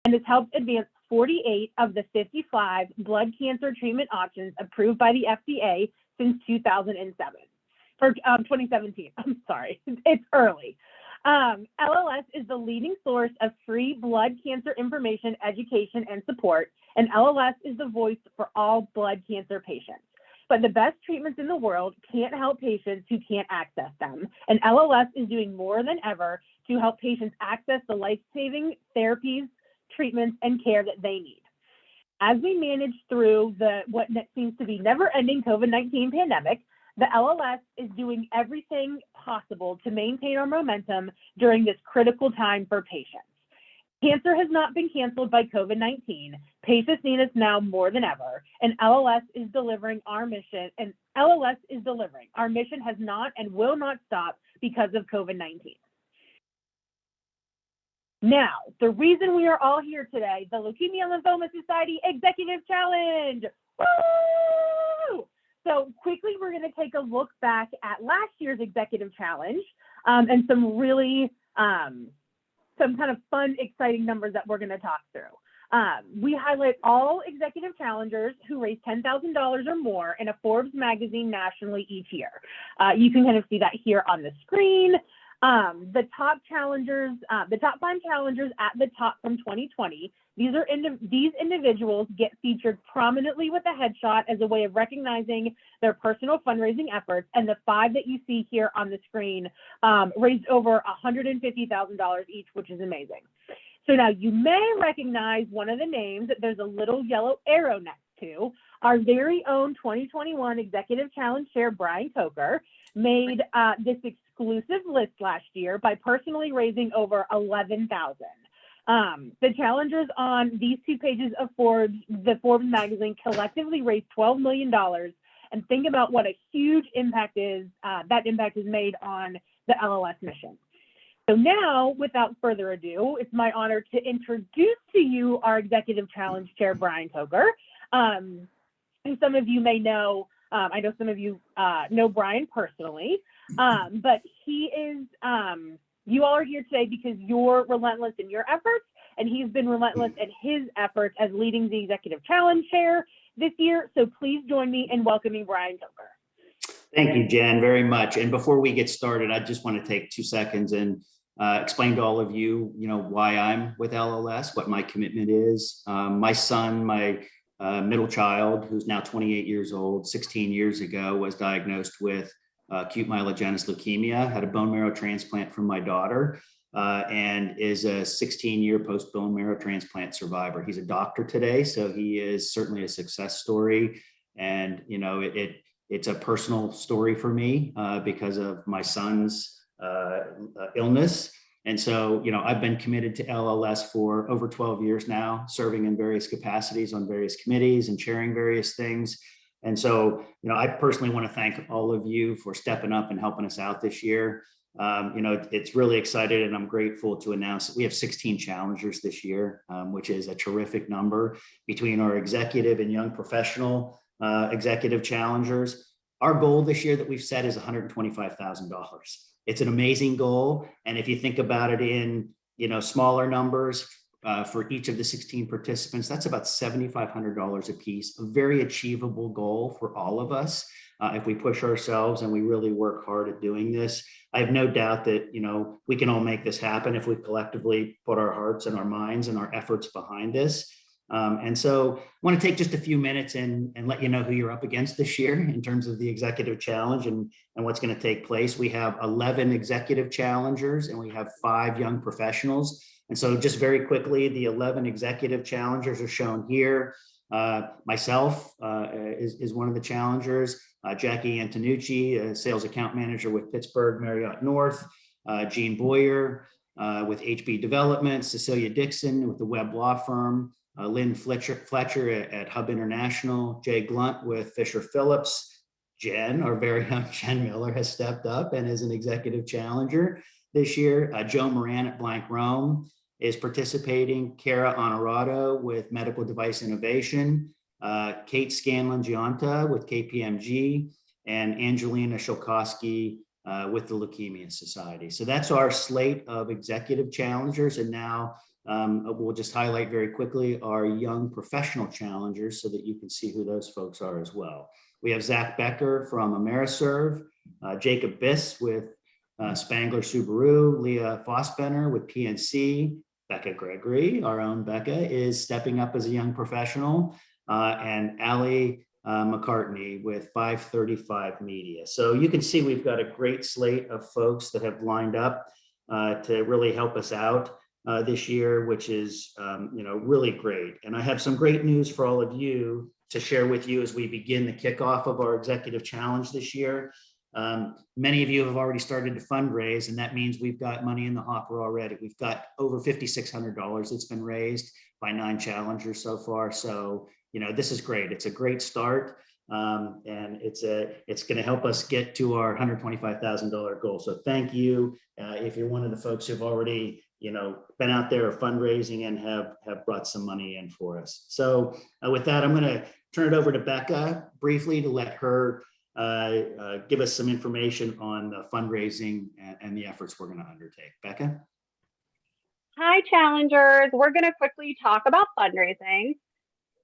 and has helped advance 48 of the 55 blood cancer treatment options approved by the FDA since 2007, or 2017. I'm sorry, it's early. LLS is the leading source of free blood cancer information, education, and support, and LLS is the voice for all blood cancer patients. But the best treatments in the world can't help patients who can't access them, and LLS is doing more than ever to help patients access the life-saving therapies, treatments, and care that they need. As we manage through what seems to be never-ending COVID-19 pandemic, the LLS is doing everything possible to maintain our momentum during this critical time for patients. Cancer has not been canceled by COVID-19. Patients need us now more than ever, and LLS is delivering our mission, and LLS is delivering. Our mission has not and will not stop because of COVID-19. Now, the reason we are all here today, the Leukemia Lymphoma Society Executive Challenge. Woo! So quickly, we're going to take a look back at last year's Executive Challenge and some really some kind of fun, exciting numbers that we're going to talk through. We highlight all executive challengers who raise $10,000 or more in a Forbes magazine nationally each year. You can kind of see that here on the screen. The top challengers, the top 5 challengers at the top from 2020, these individuals get featured prominently with a headshot as a way of recognizing their personal fundraising efforts, and the 5 that you see here on the screen raised over $150,000 each, which is amazing. So now you may recognize one of the names that there's a little yellow arrow next to. Our very own 2021 Executive Challenge Chair, Brian Coker, made this exclusive list last year by personally raising over $11,000. The challengers on these 2 pages of Forbes, the Forbes magazine, collectively raised $12 million. And think about what a huge impact is, that impact is made on the LLS mission. So now, without further ado, it's my honor to introduce to you our Executive Challenge Chair, Brian Coker. And some of you may know, I know some of you know Brian personally, but he is, you all are here today because you're relentless in your efforts, and he's been relentless in his efforts as leading the Executive Challenge Chair this year. So please join me in welcoming Brian Coker. Thank you, Jen, very much. And before we get started, I just want to take 2 seconds and explain to all of you, why I'm with LLS, what my commitment is. My son, my middle child, who's now 28 years old, 16 years ago, was diagnosed with acute myelogenous leukemia, had a bone marrow transplant from my daughter, and is a 16-year post-bone marrow transplant survivor. He's a doctor today, so he is certainly a success story. And, it's a personal story for me because of my son's illness. And so, I've been committed to LLS for over 12 years now, serving in various capacities on various committees and chairing various things. And so, I personally want to thank all of you for stepping up and helping us out this year. It's really exciting, and I'm grateful to announce that we have 16 challengers this year, which is a terrific number between our executive and young professional executive challengers. Our goal this year that we've set is $125,000. It's an amazing goal. And if you think about it in, smaller numbers for each of the 16 participants, that's about $7,500 a piece, a very achievable goal for all of us. If we push ourselves and we really work hard at doing this, I have no doubt that, we can all make this happen if we collectively put our hearts and our minds and our efforts behind this. And so I want to take just a few minutes and let you know who you're up against this year in terms of the Executive Challenge and what's going to take place. We have 11 executive challengers and we have 5 young professionals. And so just very quickly, the 11 executive challengers are shown here. Myself is one of the challengers. Jackie Antonucci, a sales account manager with Pittsburgh Marriott North. Jean Boyer with HB Development. Cecilia Dixon with the Webb Law Firm. Lynn Fletcher at Hub International, Jay Glunt with Fisher Phillips. Jen, our very young Jen Miller, has stepped up and is an executive challenger this year. Joe Moran at Blank Rome is participating. Kara Honorado with Medical Device Innovation. Kate Scanlon-Giunta with KPMG, and Angelina Shulkowski with the Leukemia Society. So that's our slate of executive challengers. And now We'll just highlight very quickly our young professional challengers so that you can see who those folks are as well. We have Zach Becker from Ameriserve, Jacob Biss with Spangler Subaru, Leah Fossbenner with PNC, Becca Gregory, our own Becca, is stepping up as a young professional, and Allie McCartney with 535 Media. So you can see we've got a great slate of folks that have lined up to really help us out this year, which is really great. And I have some great news for all of you to share with you as we begin the kickoff of our executive challenge this year. Many of you have already started to fundraise, and that means we've got money in the hopper already. We've got over $5,600 that's been raised by 9 challengers so far. So, this is great. It's a great start. And it's going to help us get to our $125,000 goal. So thank you. If you're one of the folks who've already, been out there fundraising and have brought some money in for us. So with that, I'm going to turn it over to Becca briefly to let her give us some information on the fundraising and the efforts we're going to undertake. Becca? Hi, challengers. We're going to quickly talk about fundraising.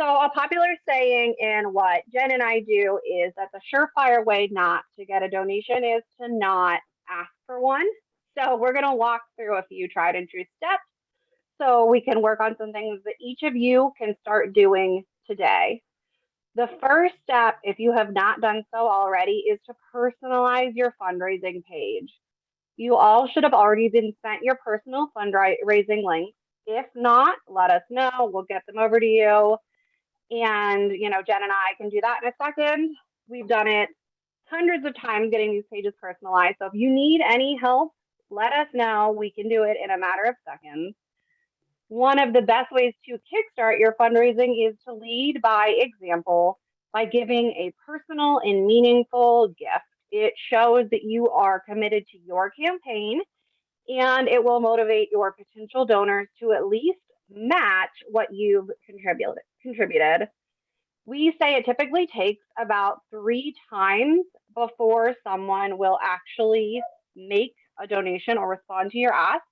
So a popular saying in what Jen and I do is that the surefire way not to get a donation is to not ask for one. So we're going to walk through a few tried and true steps so we can work on some things that each of you can start doing today. The first step, if you have not done so already, is to personalize your fundraising page. You all should have already been sent your personal fundraising links. If not, let us know. We'll get them over to you. And, Jen and I can do that in a second. We've done it hundreds of times getting these pages personalized. So if you need any help, let us know. We can do it in a matter of seconds. One of the best ways to kickstart your fundraising is to lead by example by giving a personal and meaningful gift. It shows that you are committed to your campaign, and it will motivate your potential donors to at least match what you've contributed. We say it typically takes about 3 times before someone will actually make a donation or respond to your ask.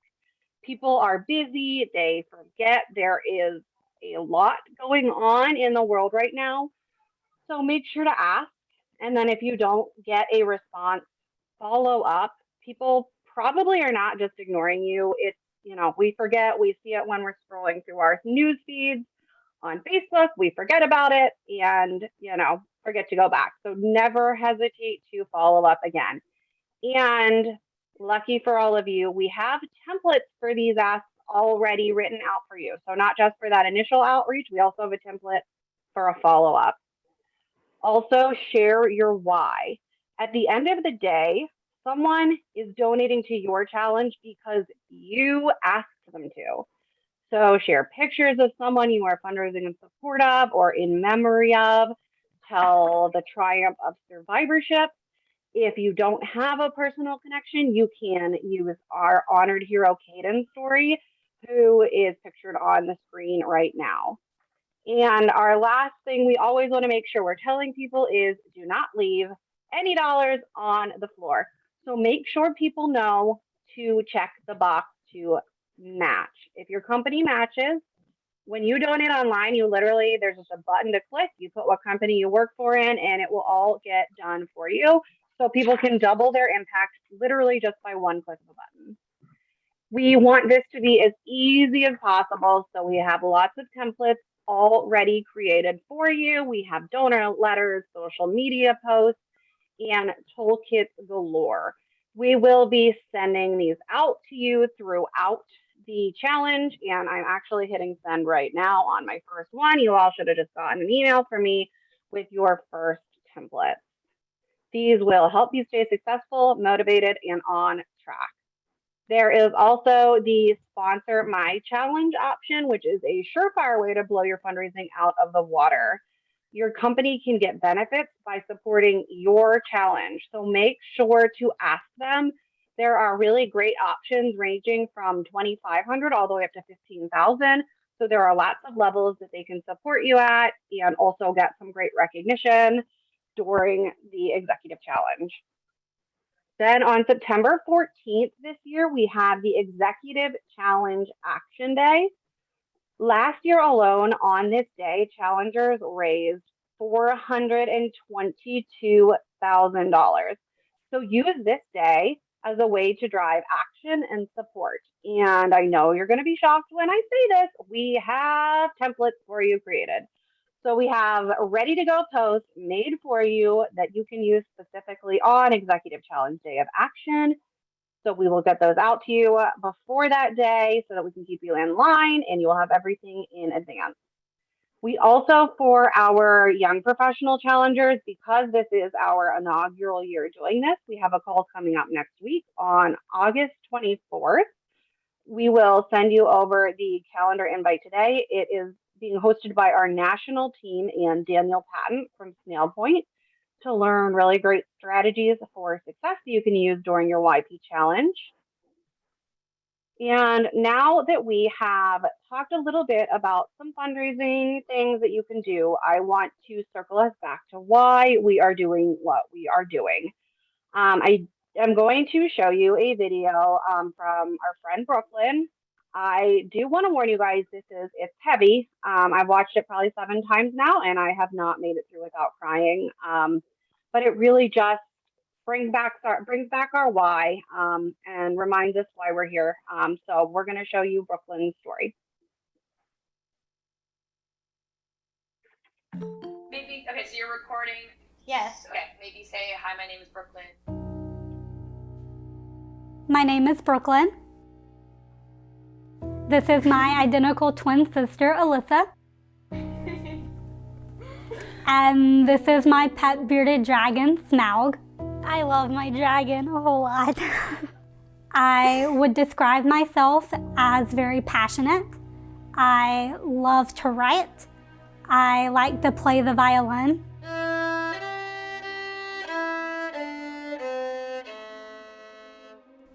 People are busy, they forget, there is a lot going on in the world right now. So make sure to ask. And then if you don't get a response, follow up. People probably are not just ignoring you. It's, we forget, we see it when we're scrolling through our news feeds on Facebook, we forget about it and, forget to go back. So never hesitate to follow up again. And lucky for all of you, we have templates for these asks already written out for you. So not just for that initial outreach, we also have a template for a follow-up. Also, share your why. At the end of the day, someone is donating to your challenge because you asked them to. So share pictures of someone you are fundraising in support of or in memory of. Tell the triumph of survivorship. If you don't have a personal connection, you can use our honored hero Caden's story, who is pictured on the screen right now. And our last thing we always want to make sure we're telling people is do not leave any dollars on the floor. So make sure people know to check the box to match. If your company matches, when you donate online, there's just a button to click. You put what company you work for in, and it will all get done for you. So people can double their impact literally just by one click of a button. We want this to be as easy as possible. So we have lots of templates already created for you. We have donor letters, social media posts, and toolkits galore. We will be sending these out to you throughout the challenge, and I'm actually hitting send right now on my first one. You all should have just gotten an email from me with your first template. These will help you stay successful, motivated, and on track. There is also the sponsor my challenge option, which is a surefire way to blow your fundraising out of the water. Your company can get benefits by supporting your challenge. So make sure to ask them. There are really great options ranging from $2,500 all the way up to $15,000. So there are lots of levels that they can support you at and also get some great recognition during the executive challenge. Then on September 14th this year, we have the Executive Challenge Action Day. Last year alone on this day, challengers raised $422,000. So use this day as a way to drive action and support. And I know you're going to be shocked when I say this. We have templates for you created. So we have ready to go posts made for you that you can use specifically on Executive Challenge Day of Action. So we will get those out to you before that day so that we can keep you in line and you'll have everything in advance. We also, for our young professional challengers, because this is our inaugural year doing this, we have a call coming up next week on August 24th. We will send you over the calendar invite today. It is being hosted by our national team and Daniel Patton from Snail Point to learn really great strategies for success that you can use during your YP challenge. And now that we have talked a little bit about some fundraising things that you can do, I want to circle us back to why we are doing what we are doing. I am going to show you a video from our friend Brooklyn. I do want to warn you guys, it's heavy. I've watched it probably 7 times now, and I have not made it through without crying. But it really just brings back our why and reminds us why we're here. So we're going to show you Brooklyn's story. Maybe, okay, so you're recording. Yes. Okay, maybe say, hi, my name is Brooklyn. My name is Brooklyn. This is my identical twin sister, Alyssa. And this is my pet bearded dragon, Smaug. I love my dragon a whole lot. I would describe myself as very passionate. I love to write. I like to play the violin.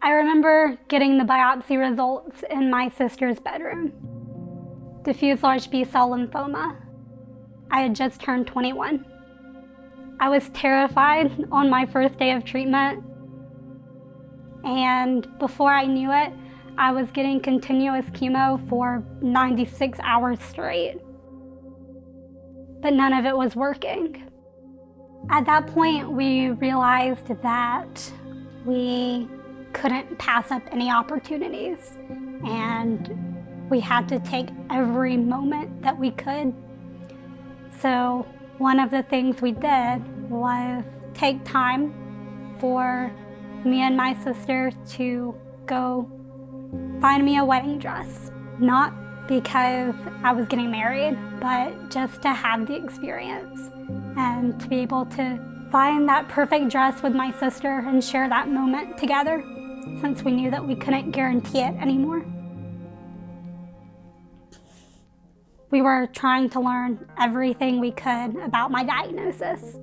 I remember getting the biopsy results in my sister's bedroom. Diffuse large B-cell lymphoma. I had just turned 21. I was terrified on my first day of treatment, and before I knew it, I was getting continuous chemo for 96 hours straight. But none of it was working. At that point, we realized that we couldn't pass up any opportunities, and we had to take every moment that we could. So one of the things we did was take time for me and my sister to go find me a wedding dress. Not because I was getting married, but just to have the experience and to be able to find that perfect dress with my sister and share that moment together, since we knew that we couldn't guarantee it anymore. We were trying to learn everything we could about my diagnosis.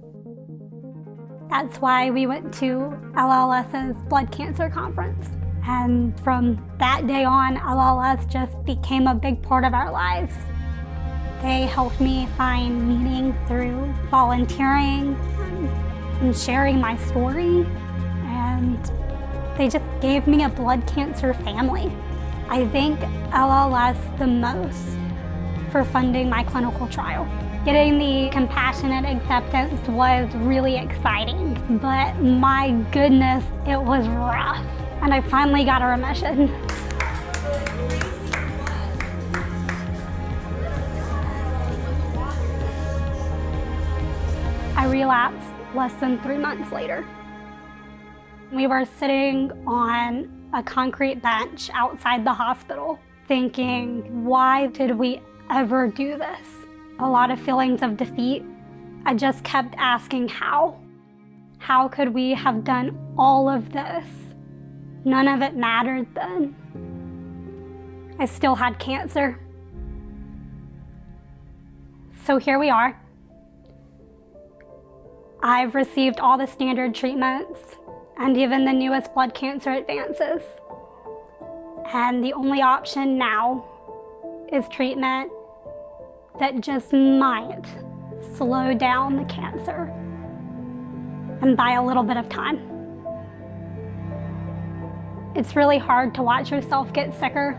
That's why we went to LLS's blood cancer conference. And from that day on, LLS just became a big part of our lives. They helped me find meaning through volunteering and sharing my story. And they just gave me a blood cancer family. I thank LLS the most for funding my clinical trial. Getting the compassionate acceptance was really exciting, but my goodness, it was rough. And I finally got a remission. I relapsed less than 3 months later. We were sitting on a concrete bench outside the hospital thinking, why did we ever do this? A lot of feelings of defeat. I just kept asking how. How could we have done all of this? None of it mattered then. I still had cancer. So here we are. I've received all the standard treatments and even the newest blood cancer advances. And the only option now is treatment that just might slow down the cancer and buy a little bit of time. It's really hard to watch yourself get sicker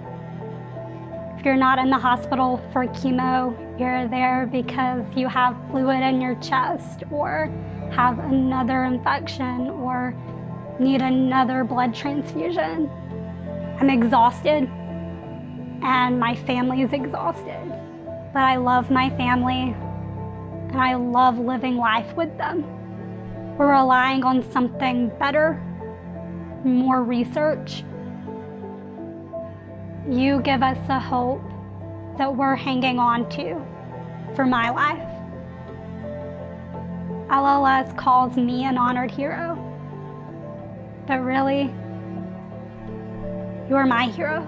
you're not in the hospital for chemo, you're there because you have fluid in your chest or have another infection or need another blood transfusion. I'm exhausted and my family is exhausted, but I love my family and I love living life with them. We're relying on something better, more research. You give us the hope that we're hanging on to for my life. LLS calls me an honored hero, but really, you're my heroes.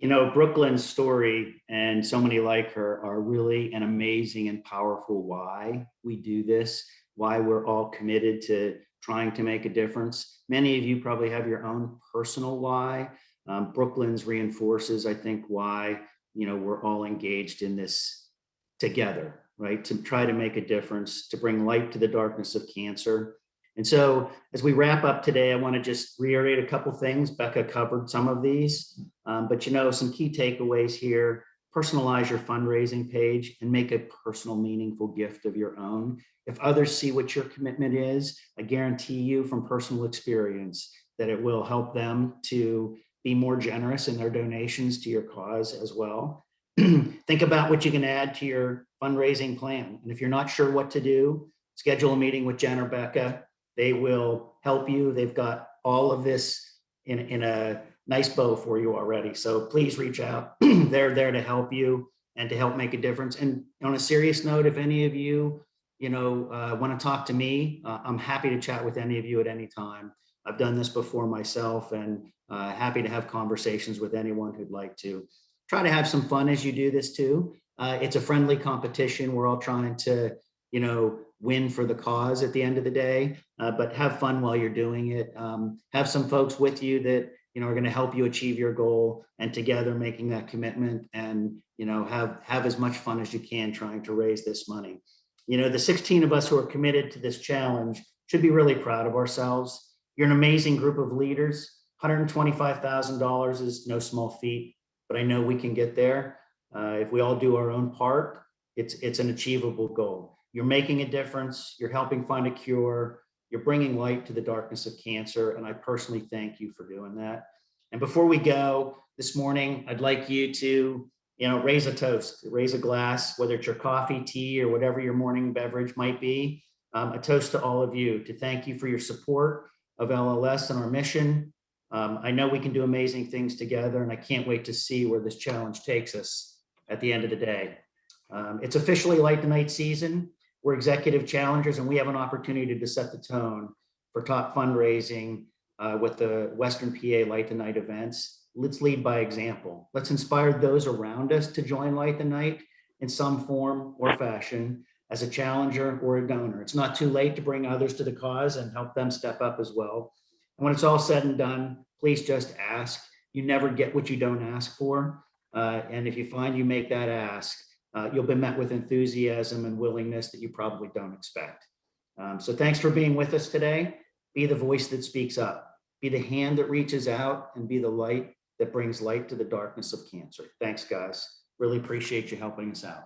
You know, Brooklyn's story and so many like her are really an amazing and powerful why we do this, why we're all committed to trying to make a difference. Many of you probably have your own personal why. Brooklyn's reinforces, I think, why, you know, we're all engaged in this together, right? To try to make a difference, to bring light to the darkness of cancer. And so as we wrap up today, I want to just reiterate a couple things. Becca covered some of these, but you know, some key takeaways here: personalize your fundraising page and make a personal, meaningful gift of your own. If others see what your commitment is, I guarantee you from personal experience that it will help them to be more generous in their donations to your cause as well. Think about what you can add to your fundraising plan. And if you're not sure what to do, schedule a meeting with Jen or Becca. They will help you. They've got all of this in a nice bow for you already. So please reach out. They're there to help you and to help make a difference. And on a serious note, if any of you, want to talk to me, I'm happy to chat with any of you at any time. I've done this before myself, and happy to have conversations with anyone who'd like to. Try to have some fun as you do this too. It's a friendly competition. We're all trying to, win for the cause at the end of the day, but have fun while you're doing it. Have some folks with you that, are going to help you achieve your goal, and together making that commitment, and, have as much fun as you can trying to raise this money. The 16 of us who are committed to this challenge should be really proud of ourselves. You're an amazing group of leaders. $125,000 is no small feat, but I know we can get there. If we all do our own part, it's an achievable goal. You're making a difference. You're helping find a cure. You're bringing light to the darkness of cancer. And I personally thank you for doing that. And before we go this morning, I'd like you to, raise a toast, raise a glass, whether it's your coffee, tea, or whatever your morning beverage might be. A toast to all of you, to thank you for your support of LLS and our mission. I know we can do amazing things together, and I can't wait to see where this challenge takes us at the end of the day. It's officially Light the Night season. We're executive challengers, and we have an opportunity to set the tone for top fundraising with the Western PA Light the Night events. Let's lead by example. Let's inspire those around us to join Light the Night in some form or fashion as a challenger or a donor. It's not too late to bring others to the cause and help them step up as well. And when it's all said and done, please just ask. You never get what you don't ask for. And if you find you make that ask, you'll be met with enthusiasm and willingness that you probably don't expect. So thanks for being with us today. Be the voice that speaks up. Be the hand that reaches out, and be the light that brings light to the darkness of cancer. Thanks, guys. Really appreciate you helping us out.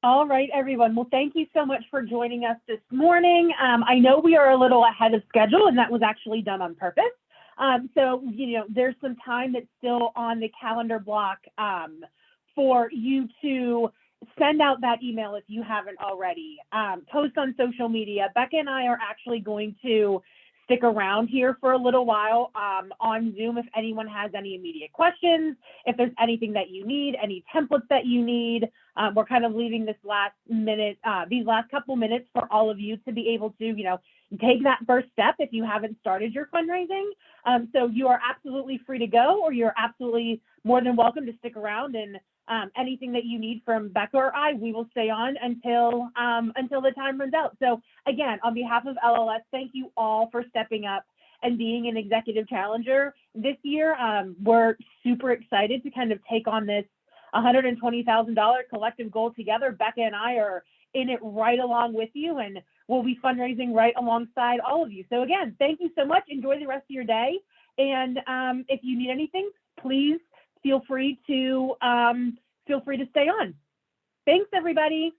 All right, everyone. Well, thank you so much for joining us this morning. I know we are a little ahead of schedule, and that was actually done on purpose. So, there's some time that's still on the calendar block for you to send out that email if you haven't already. Post on social media. Becca and I are actually going to stick around here for a little while on Zoom if anyone has any immediate questions, if there's anything that you need, any templates that you need. We're kind of leaving this last minute, these last couple minutes for all of you to be able to, take that first step if you haven't started your fundraising. So you are absolutely free to go, or you're absolutely more than welcome to stick around and anything that you need from Becca or I, we will stay on until the time runs out. So again, on behalf of LLS, thank you all for stepping up and being an executive challenger this year. We're super excited to kind of take on this $120,000 collective goal together. Becca and I are in it right along with you, and we'll be fundraising right alongside all of you. So again, thank you so much. Enjoy the rest of your day. And if you need anything, please feel free to stay on. Thanks, everybody.